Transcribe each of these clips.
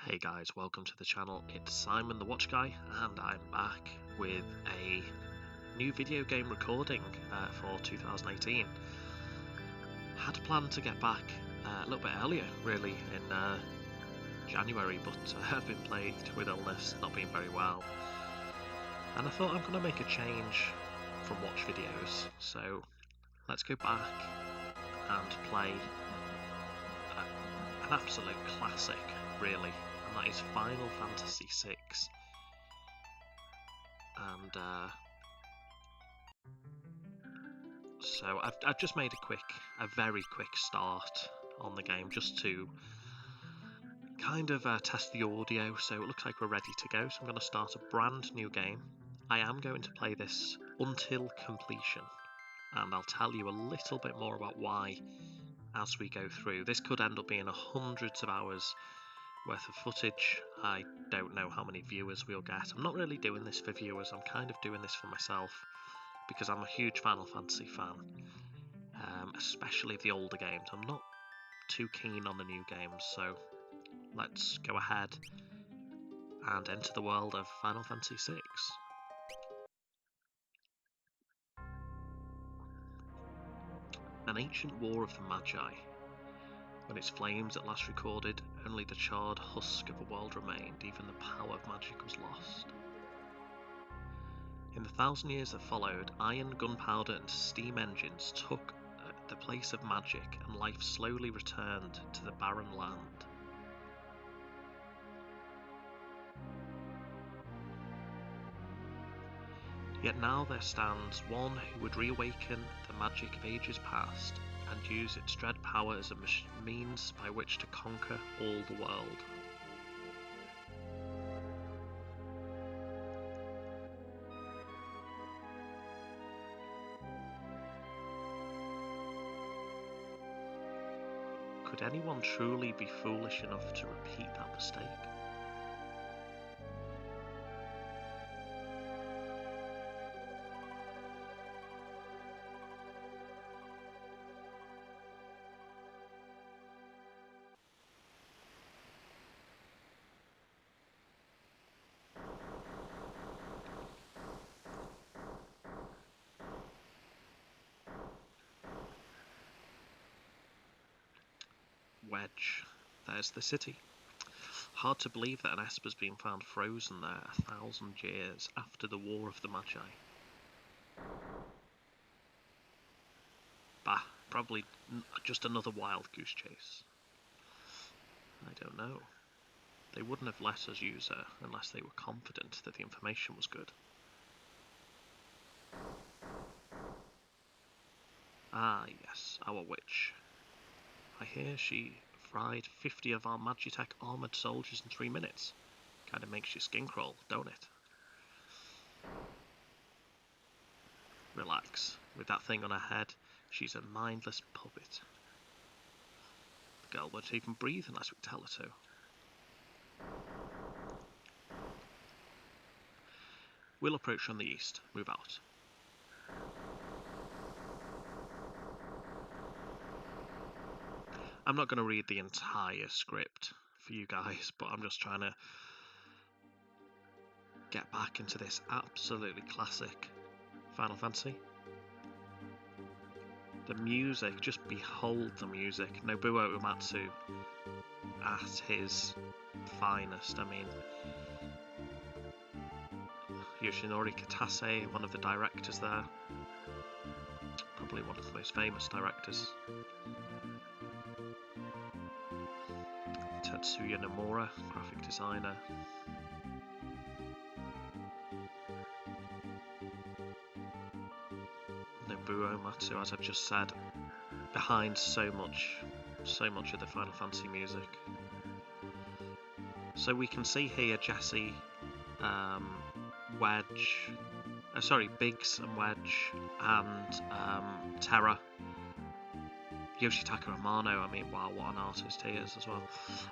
Hey guys, welcome to the channel. It's Simon the Watch Guy, and I'm back with a new video game recording for 2018. Had planned to get back a little bit earlier, really, in January, but I've been plagued with illness, not been very well. And I thought I'm going to make a change from watch videos, so let's go back and play an absolute classic, really. And that is Final Fantasy VI. And so I've just made a very quick start on the game, just to kind of test the audio. So it looks like we're ready to go. So I'm going to start a brand new game. I am going to play this until completion, and I'll tell you a little bit more about why as we go through. This could end up being hundreds of hours worth of footage. I don't know how many viewers we'll get. I'm not really doing this for viewers, I'm kind of doing this for myself, because I'm a huge Final Fantasy fan, especially the older games. I'm not too keen on the new games, so let's go ahead and enter the world of Final Fantasy VI. An ancient war of the Magi. When its flames at last recorded, only the charred husk of a world remained, even the power of magic was lost. In the 1,000 years that followed, iron, gunpowder and steam engines took the place of magic, and life slowly returned to the barren land. Yet now there stands one who would reawaken the magic of ages past, and use its dread power as a means by which to conquer all the world. Could anyone truly be foolish enough to repeat that mistake? Wedge. There's the city. Hard to believe that an Esper's been found frozen there 1,000 years after the War of the Magi. Bah, probably just another wild goose chase. I don't know. They wouldn't have let us use her unless they were confident that the information was good. Ah yes, our witch. I hear she fried 50 of our Magitech armoured soldiers in 3 minutes. Kinda makes your skin crawl, don't it? Relax. With that thing on her head, she's a mindless puppet. The girl won't even breathe unless we tell her to. We'll approach from the east. Move out. I'm not going to read the entire script for you guys, but I'm just trying to get back into this absolutely classic Final Fantasy. The music, just behold the music. Nobuo Uematsu at his finest. I mean, Yoshinori Kitase, one of the directors there. Probably one of the most famous directors. Tetsuya Nomura, graphic designer. Nobuo Uematsu, as I've just said, behind so much of the Final Fantasy music. So we can see here Jessie, Wedge, Biggs and Wedge, and Terra. Yoshitaka Amano, I mean, wow, what an artist he is as well.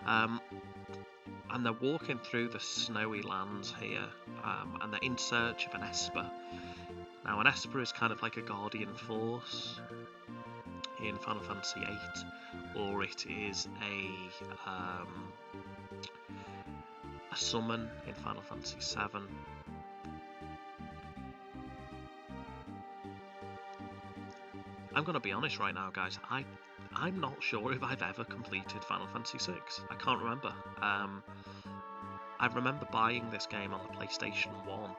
And they're walking through the snowy lands here, and they're in search of an Esper. Now, an Esper is kind of like a guardian force in Final Fantasy VIII, or it is a summon in Final Fantasy VII. I'm going to be honest right now, guys. I'm not sure if I've ever completed Final Fantasy VI. I can't remember. I remember buying this game on the PlayStation 1,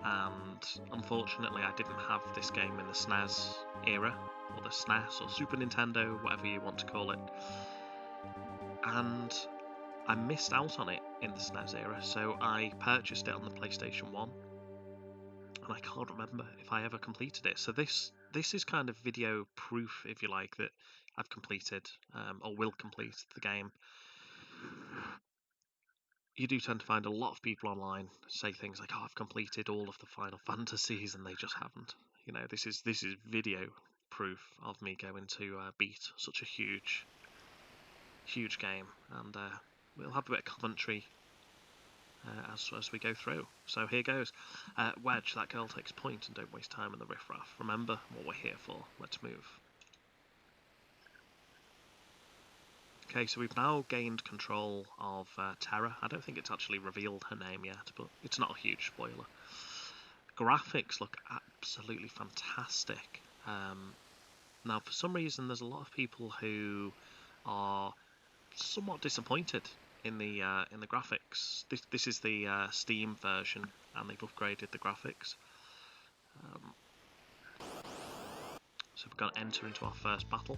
and unfortunately I didn't have this game in the SNES era, or the SNES, or Super Nintendo, whatever you want to call it, and I missed out on it in the SNES era, so I purchased it on the PlayStation 1, and I can't remember if I ever completed it. So this is kind of video proof, if you like, that I've completed, or will complete the game. You do tend to find a lot of people online say things like, "Oh, I've completed all of the Final Fantasies," and they just haven't. You know, this is video proof of me going to beat such a huge game, and we'll have a bit of commentary as we go through. So here goes. Wedge, that girl takes point, and don't waste time in the riffraff. Remember what we're here for. Let's move. Okay, so we've now gained control of Terra. I don't think it's actually revealed her name yet, but it's not a huge spoiler. Graphics look absolutely fantastic. Now, for some reason, there's a lot of people who are somewhat disappointed in the graphics. This is the Steam version, and they've upgraded the graphics. So we're going to enter into our first battle.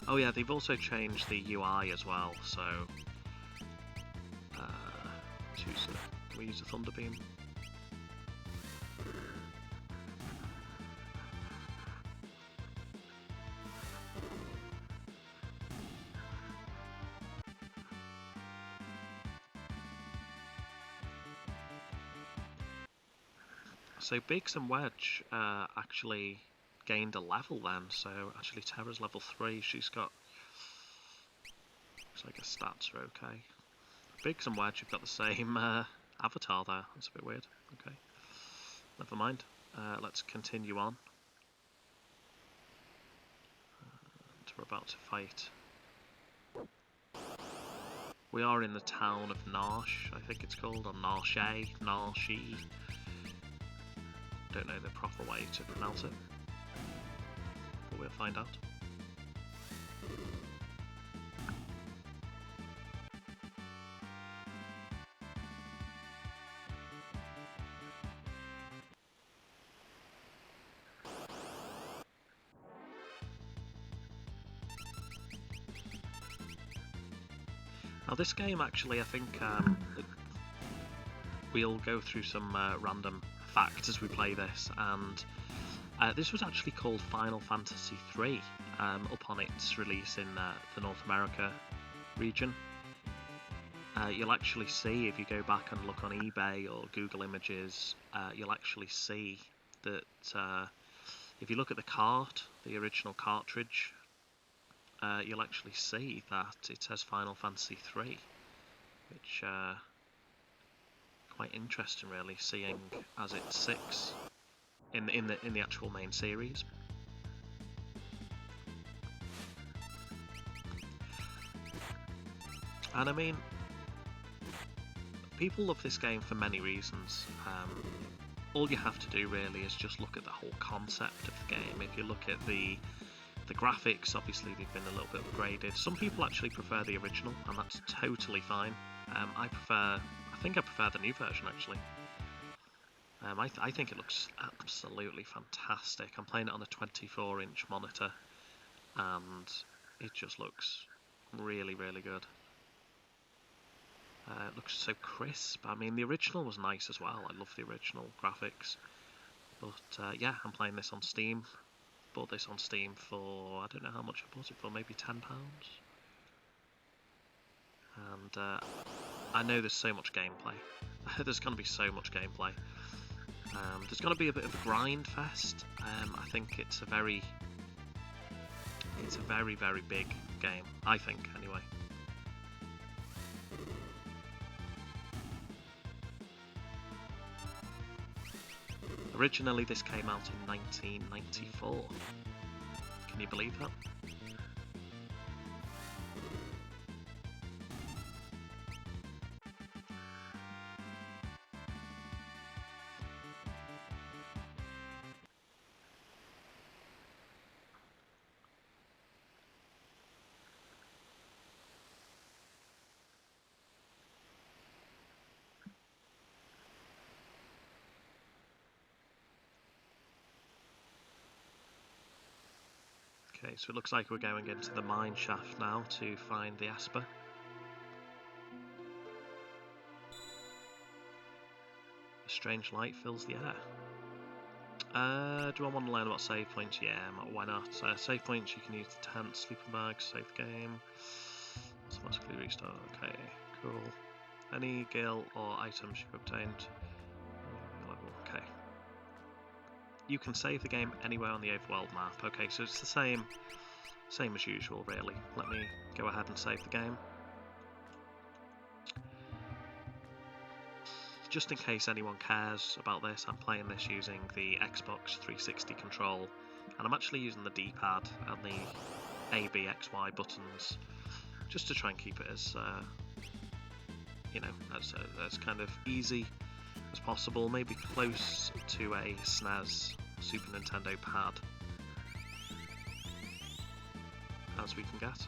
Oh yeah, they've also changed the UI as well, so... can we use the Thunder Beam? So Biggs and Wedge actually gained a level then, so actually Terra's level 3, she's got... looks like her stats are okay. Biggs and Wedge have got the same avatar there, that's a bit weird. Okay, never mind. Let's continue on. And we're about to fight. We are in the town of Narshe, I think it's called, or Narshe, Narshe. Don't know the proper way to pronounce it, but we'll find out. Now this game actually, I think we'll go through some random facts as we play this, and this was actually called Final Fantasy III upon its release in the North America region. You'll actually see, if you go back and look on eBay or Google Images, you'll actually see that if you look at the cart, the original cartridge, you'll actually see that it says Final Fantasy III, which quite interesting really, seeing as it sits in the actual main series. And I mean, people love this game for many reasons. All you have to do really is just look at the whole concept of the game. If you look at the graphics, obviously they've been a little bit upgraded. Some people actually prefer the original, and that's totally fine. I think I prefer the new version actually. I think it looks absolutely fantastic. I'm playing it on a 24-inch monitor, and it just looks really, really good. It looks so crisp. I mean, the original was nice as well. I love the original graphics. But yeah, I'm playing this on Steam. Bought this on Steam for, I don't know how much I bought it for, maybe £10. And I know there's so much gameplay. There's going to be so much gameplay. There's going to be a bit of a grind fest. I think it's a very, very big game. I think, anyway. Originally, this came out in 1994. Can you believe that? Okay, so it looks like we're going into the mine shaft now to find the Esper. A strange light fills the air. Do I want to learn about save points? Yeah, why not? Save points, you can use the tent, sleeping bags, save the game. Automatically restart. Okay, cool. Any gil or items you've obtained. Level. Okay. You can save the game anywhere on the overworld map. Okay, so it's the same as usual, really. Let me go ahead and save the game. Just in case anyone cares about this, I'm playing this using the Xbox 360 control, and I'm actually using the D-pad and the A, B, X, Y buttons, just to try and keep it as, you know, as kind of easy as possible, maybe close to a SNES Super Nintendo pad as we can get.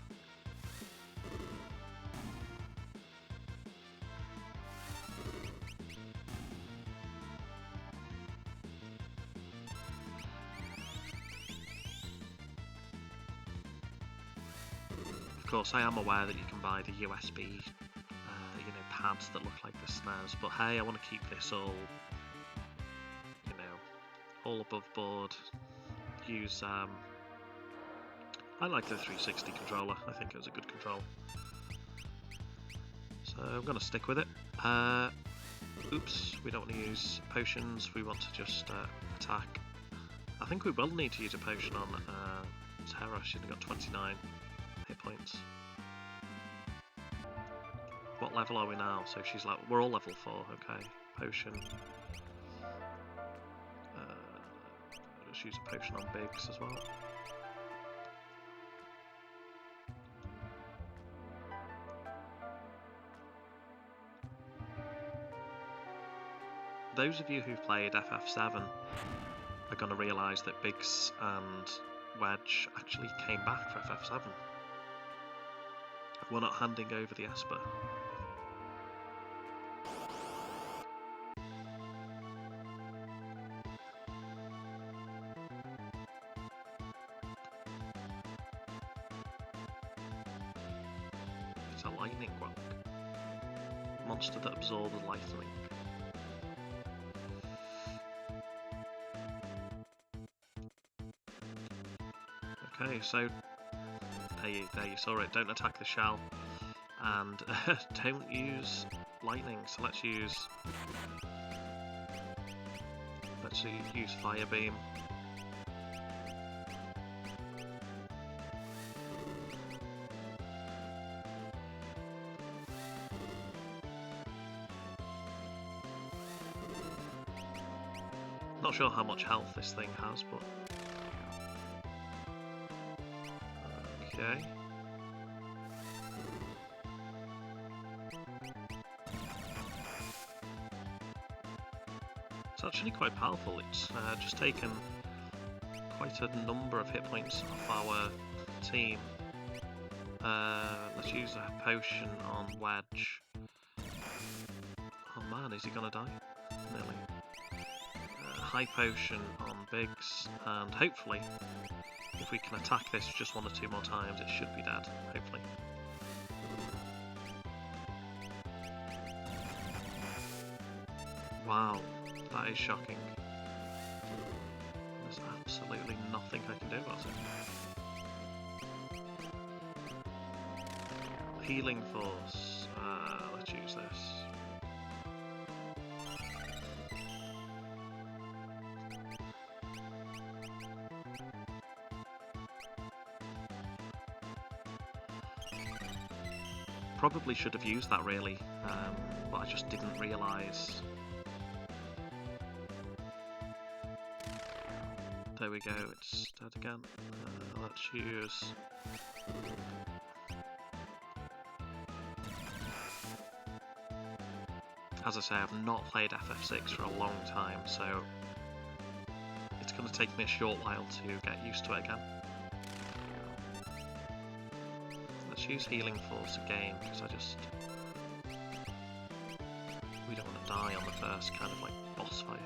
Of course, I am aware that you can buy the USB, you know, pads that look like the SNES, but hey, I want to keep this all, you know, all above board. Use, I like the 360 controller. I think it was a good control. So I'm going to stick with it. Oops, we don't want to use potions. We want to just attack. I think we will need to use a potion on Terra. She's only got 29 hit points. What level are we now? So she's like, we're all level 4. Okay, potion. Just use a potion on Biggs as well. Those of you who've played FF7 are going to realise that Biggs and Wedge actually came back for FF7. We're not handing over the Esper. It's a lightning rock. Monster that absorbs lightning. Okay, so there you saw it. Don't attack the shell, and don't use lightning. So let's use fire beam. Not sure how much health this thing has, but okay. It's actually quite powerful. It's just taken quite a number of hit points off our team. Let's use a potion on Wedge. Oh man, is he gonna die? Nearly. High potion on Biggs, and hopefully, if we can attack this just 1 or 2 more times, it should be dead, hopefully. Wow, that is shocking. There's absolutely nothing I can do about it. Healing Force, let's use this. Probably should have used that really, but I just didn't realise. There we go, it's dead again. Let's use... As I say, I've not played FF6 for a long time, so it's going to take me a short while to get used to it again. Let's use Healing Force again, because we don't want to die on the first kind of like boss fight.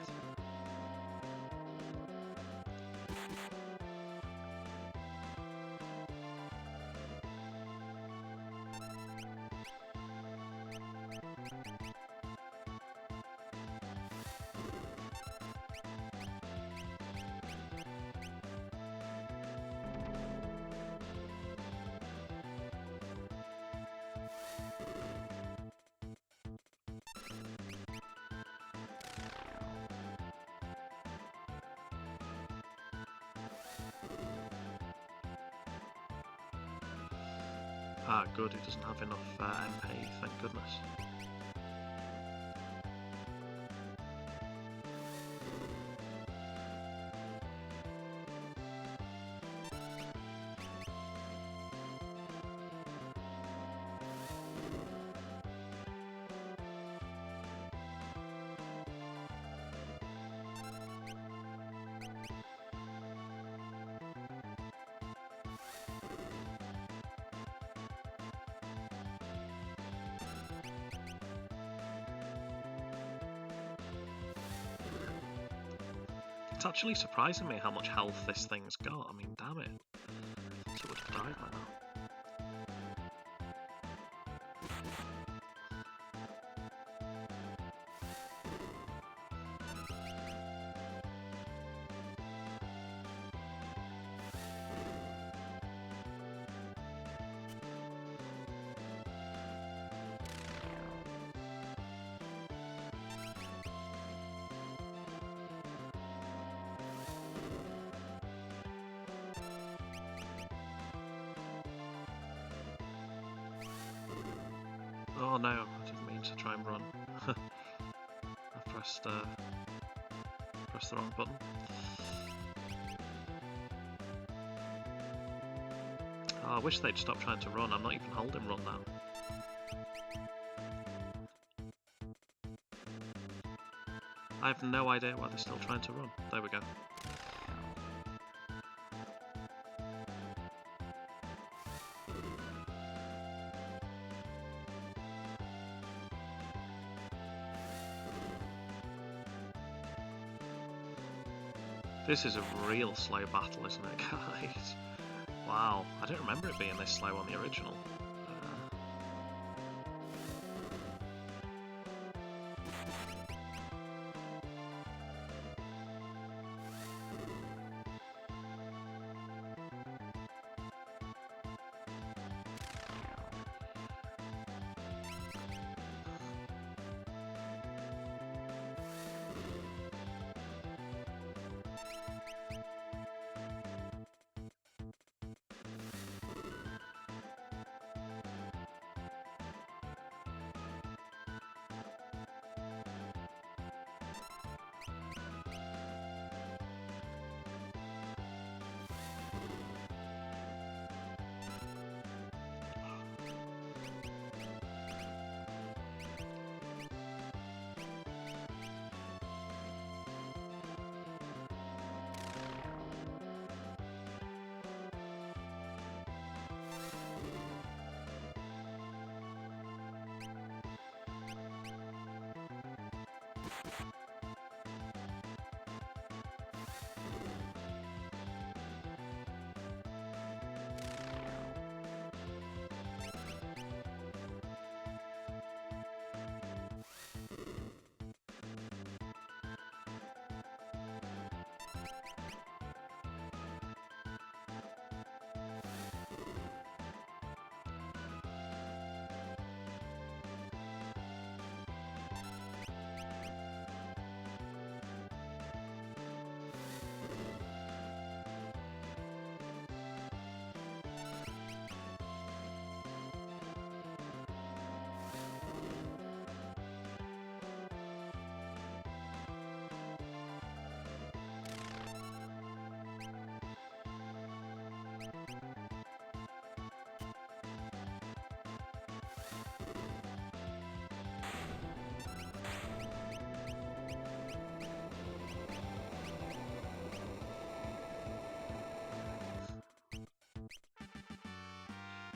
Ah, good, he doesn't have enough MP, thank goodness. It's actually surprising me how much health this thing's got. I mean, damn it. So it would have died by now. Oh no, I didn't mean to try and run. I pressed the wrong button. Oh, I wish they'd stop trying to run. I'm not even holding run now. I have no idea why they're still trying to run. There we go. This is a real slow battle, isn't it, guys? Wow, I don't remember it being this slow on the original.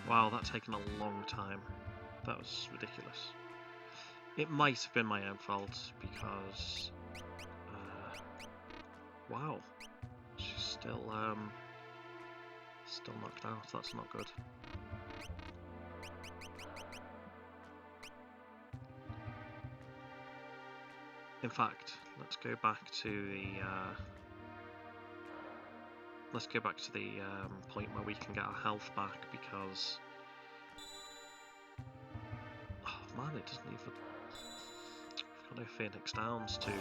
Wow, that's taken a long time. That was ridiculous. It might have been my own fault because... wow. She's still knocked out. That's not good. In fact, let's go back to the point where we can get our health back, because oh man, it doesn't even. We've got no Phoenix Downs to.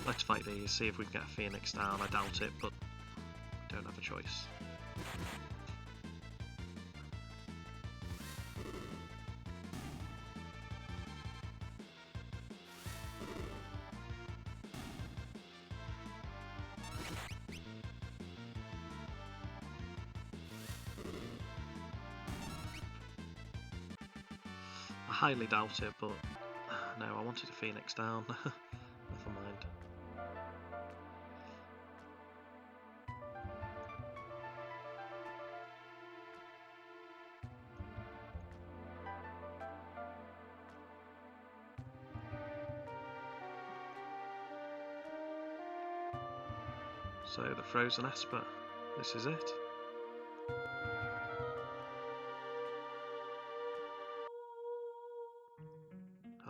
Let's fight these, see if we can get a Phoenix down. I doubt it, but we don't have a choice. I highly doubt it, but no, I wanted to Phoenix down. Never mind. So the Frozen Esper, this is it.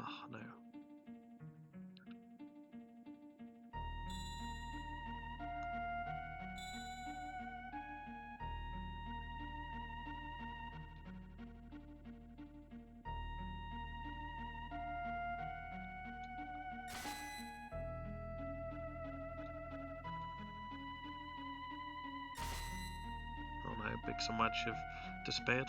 Oh no. Oh no, Biggs and Wedge have disappeared.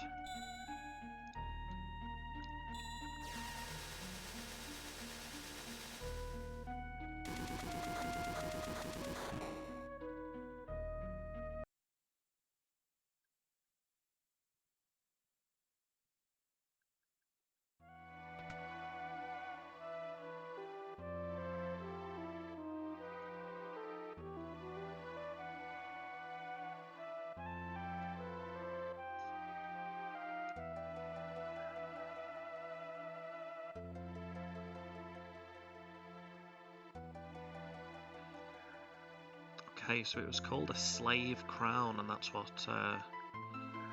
Okay, so it was called a slave crown, and that's what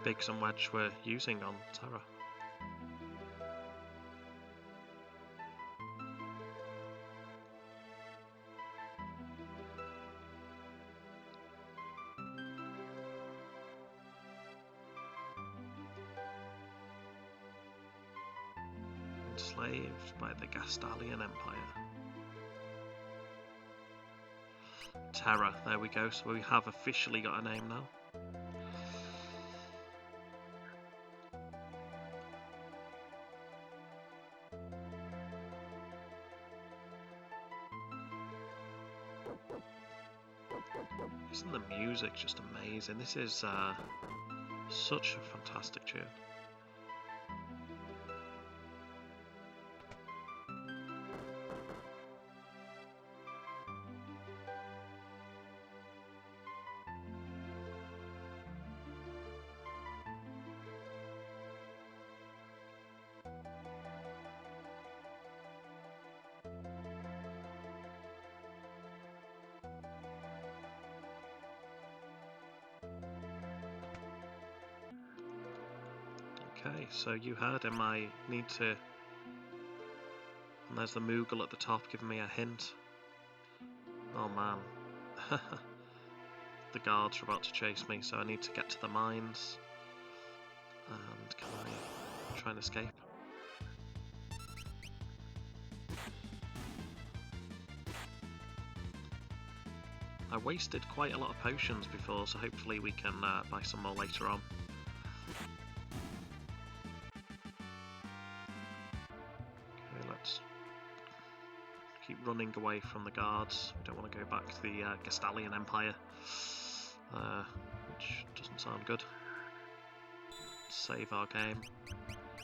Biggs and Wedge were using on Terra. Enslaved by the Gastalian Empire. Terra, there we go, so we have officially got a name now. Isn't the music just amazing? This is such a fantastic tune. Okay, so you heard him, I need to... And there's the Moogle at the top giving me a hint. Oh man. The guards are about to chase me, so I need to get to the mines. And can I try and escape? I wasted quite a lot of potions before, so hopefully we can buy some more later on. Okay, let's keep running away from the guards. We don't want to go back to the Gastalian Empire, which doesn't sound good. Save our game.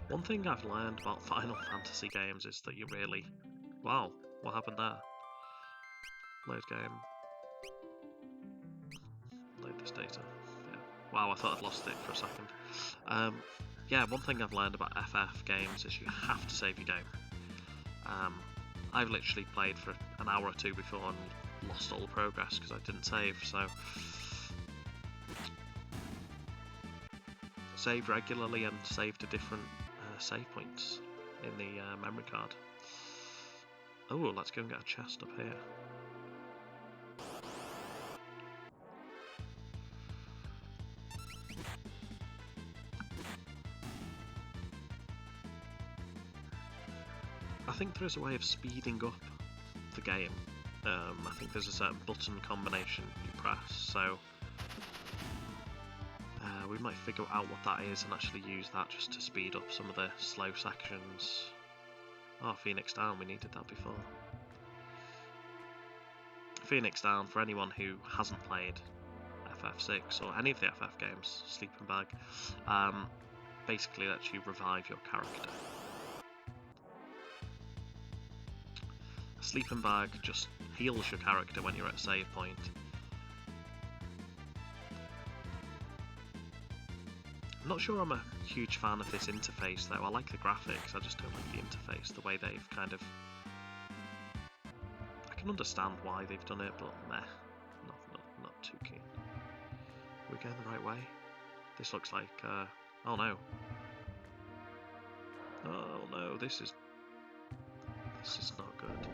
One thing I've learned about Final Fantasy games is that you really... Wow, what happened there? Load game. Load this data. Yeah. Wow, I thought I'd lost it for a second. Yeah, one thing I've learned about FF games is you have to save your game. I've literally played for an hour or two before and lost all the progress because I didn't save, so... Save regularly and save to different save points in the memory card. Oh, let's go and get a chest up here. I think there is a way of speeding up the game. I think there's a certain button combination you press, so We might figure out what that is and actually use that just to speed up some of the slow sections. Oh, Phoenix Down, we needed that before. Phoenix Down, for anyone who hasn't played FF6 or any of the FF games, Sleeping Bag, basically lets you revive your character. Sleeping Bag just heals your character when you're at a save point. I'm not sure I'm a huge fan of this interface though. I like the graphics, I just don't like the interface, the way they've kind of... I can understand why they've done it, but meh, not too keen. Are we going the right way? This looks like, oh no. Oh no, this is not good.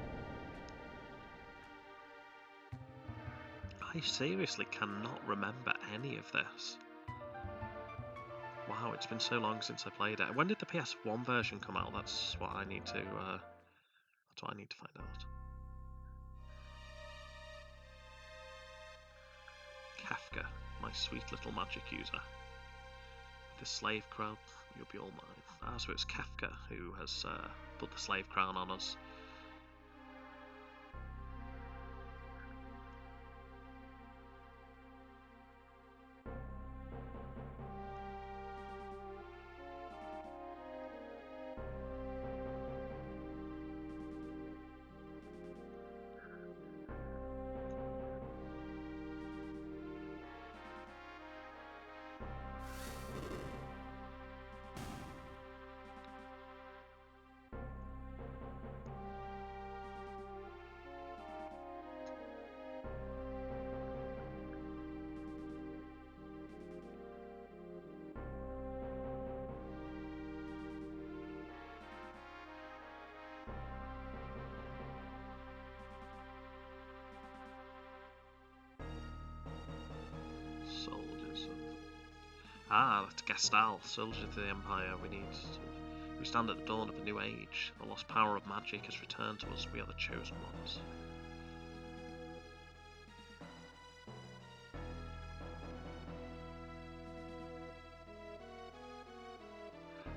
I seriously cannot remember any of this. Wow, it's been so long since I played it. When did the PS1 version come out? That's what I need to find out. Kefka, my sweet little magic user. The slave crown, you'll be all mine. Ah, so it's Kefka who has put the slave crown on us. Ah, that's Gestal, soldier to the Empire. We stand at the dawn of a new age. The lost power of magic has returned to us. We are the chosen ones.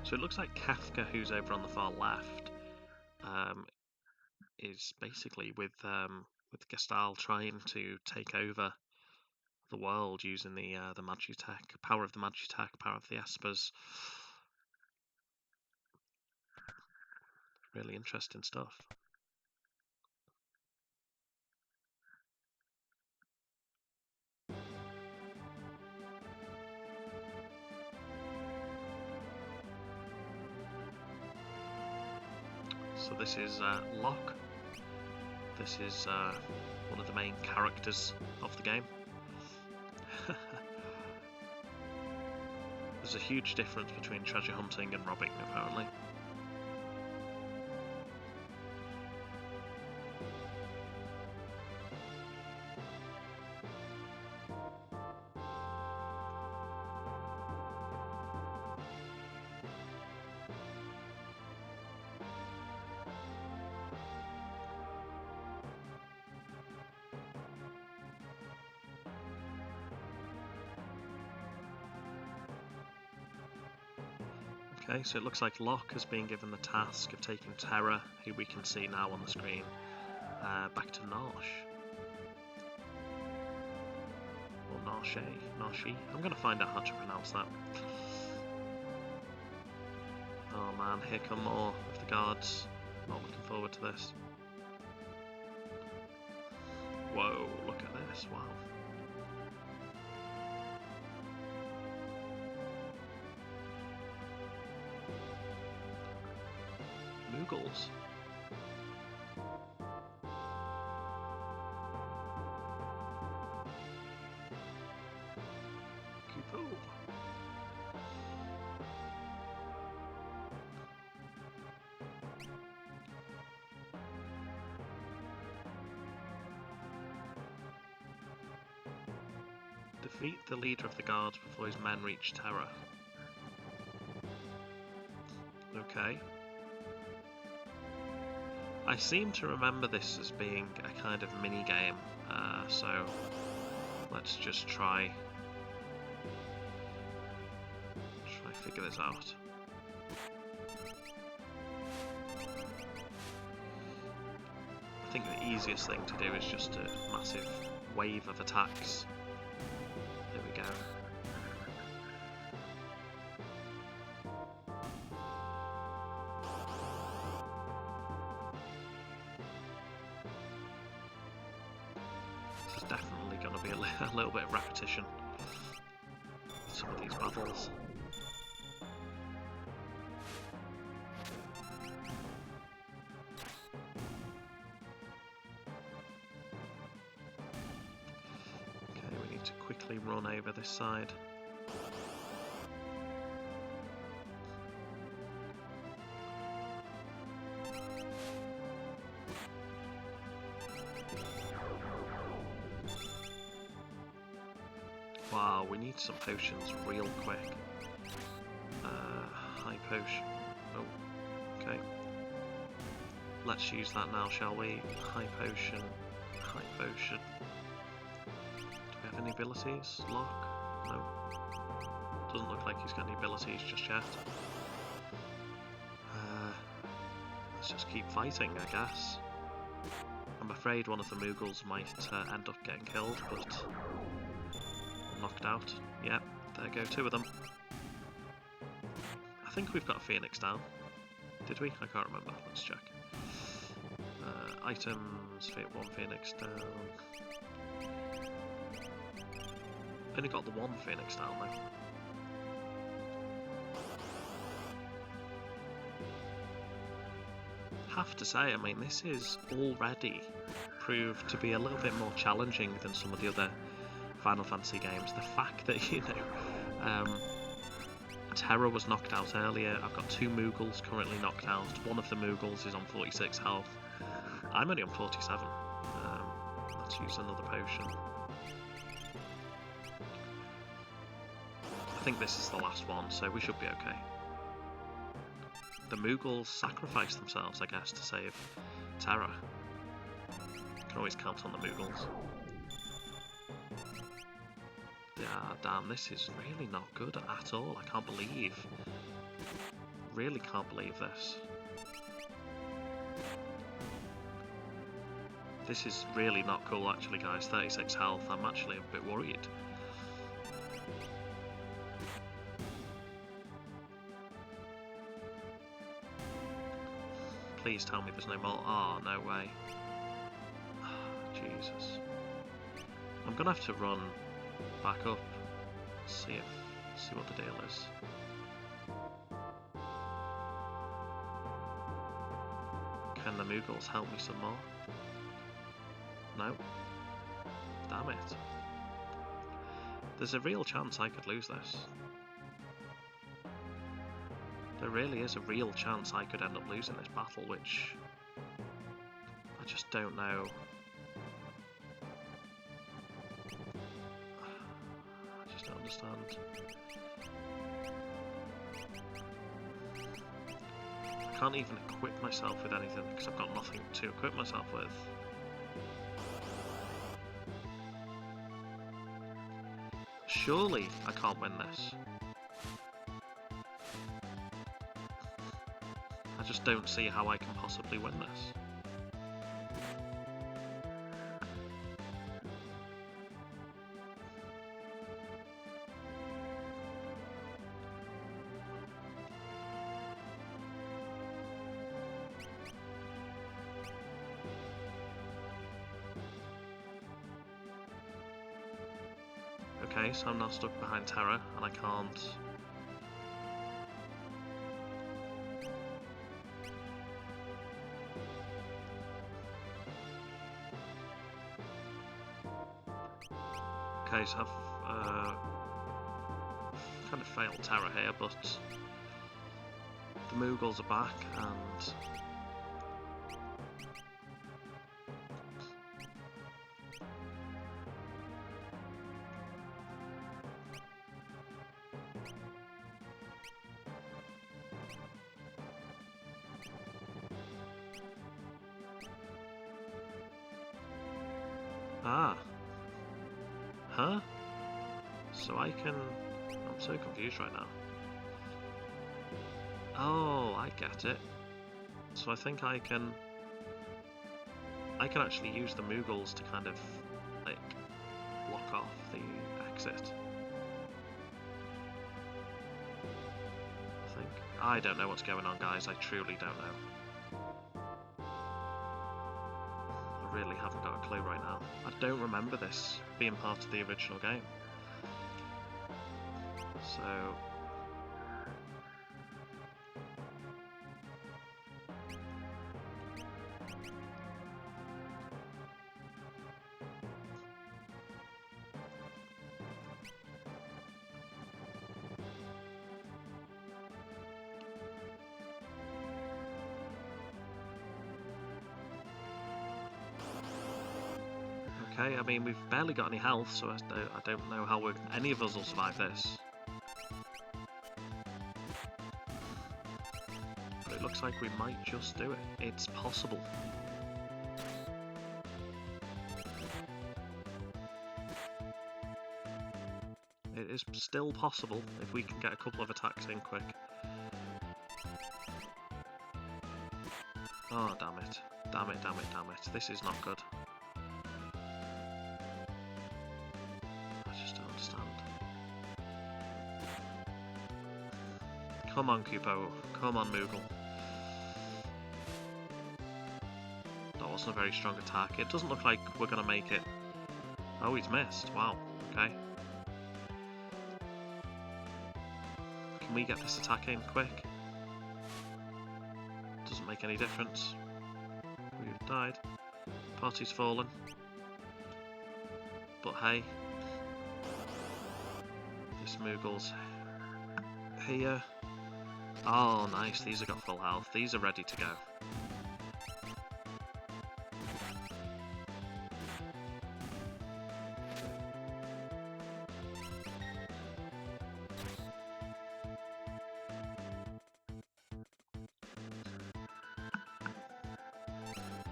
So it looks like Kefka, who's over on the far left, is basically with Gestal trying to take over the world using the Magitech, power of the Magitech, power of the Espers. Really interesting stuff. So this is Locke. This is one of the main characters of the game. There's a huge difference between treasure hunting and robbing, apparently. Okay, so it looks like Locke has been given the task of taking Terra, who we can see now on the screen, back to Narshe. Or Narshe. I'm going to find out how to pronounce that. Oh man, here come more of the guards. Not looking forward to this. Whoa, look at this, wow. Moogles. Kupo. Defeat the leader of the guards before his men reach Terra. Okay. I seem to remember this as being a kind of mini-game, so let's just try I figure this out. I think the easiest thing to do is just a massive wave of attacks. There we go. This is definitely going to be a little bit of repetition with some of these battles. To quickly run over this side. Wow, we need some potions real quick. High potion. Oh, okay. Let's use that now, shall we? High potion. High potion. Any abilities? Lock? No. Doesn't look like he's got any abilities just yet. Let's just keep fighting, I guess. I'm afraid one of the Moogles might end up getting killed, but knocked out. Yep, there go 2 of them. I think we've got a Phoenix down. Did we? I can't remember. Let's check. Items, 1 Phoenix down. Only got the 1 Phoenix down though. Have to say, I mean, this is already proved to be a little bit more challenging than some of the other Final Fantasy games. The fact that, you know, Terra was knocked out earlier. I've got 2 Moogles currently knocked out. One of the Moogles is on 46 health. I'm only on 47. Let's use another potion. I think this is the last one, so we should be okay. The Moogles sacrifice themselves, I guess, to save Terra. Can always count on the Moogles. Yeah, damn, this is really not good at all. I can't believe. Really can't believe this. This is really not cool, actually, guys. 36 health. I'm actually a bit worried. Please tell me there's no more. Oh, no way. Jesus. I'm gonna have to run back up, see what the deal is. Can the Moogles help me some more? No. Damn it. There's a real chance I could lose this. There really is a real chance I could end up losing this battle, which I just don't know. I just don't understand. I can't even equip myself with anything because I've got nothing to equip myself with. Surely I can't win this. I just don't see how I can possibly win this. Okay, so I'm now stuck behind Terra, and I can't... Okay, so I've kind of failed Terra here, but the Moogles are back, and... Ah. Huh? So I can... I'm so confused right now. Oh, I get it. So I think I can actually use the Moogles to kind of, like, block off the exit. I think. I don't know what's going on, guys. I truly don't know. I really haven't got a clue right now. I don't remember this being part of the original game. So... Okay, I mean, we've barely got any health, so I don't know how any of us will survive this. But it looks like we might just do it. It's possible. It is still possible if we can get a couple of attacks in quick. Oh, damn it. Damn it, damn it, damn it. This is not good. I just don't understand. Come on, Kupo. Come on, Moogle. That wasn't a very strong attack. It doesn't look like we're going to make it. Oh, he's missed. Wow. Okay. Can we get this attack in quick? Doesn't make any difference. We've died. Party's fallen. But hey. This Moogle's here. Oh, nice. These have got full health. These are ready to go.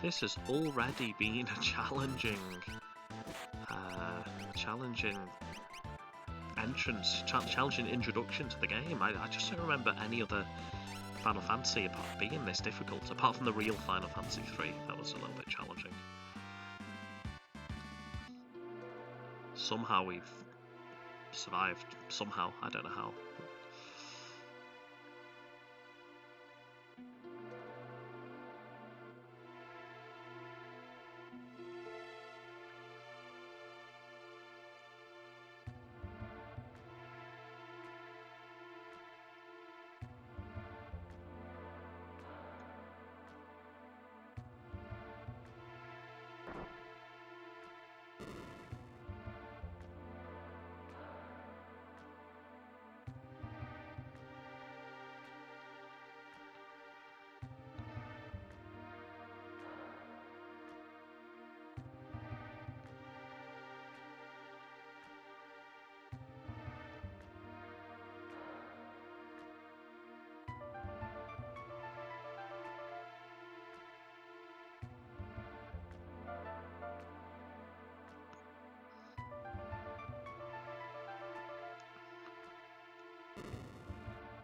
This has already been a challenging entrance, challenging introduction to the game. I just don't remember any other Final Fantasy being this difficult, apart from the real Final Fantasy 3. That was a little bit challenging. Somehow we've survived. Somehow, I don't know how.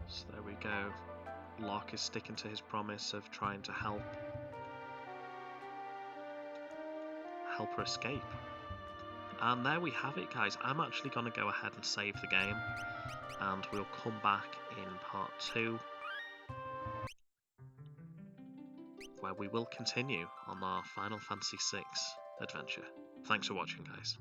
So there we go. Locke is sticking to his promise of trying to help her escape. And there we have it, guys. I'm actually going to go ahead and save the game, and we'll come back in part 2, where we will continue on our Final Fantasy VI adventure. Thanks for watching, guys.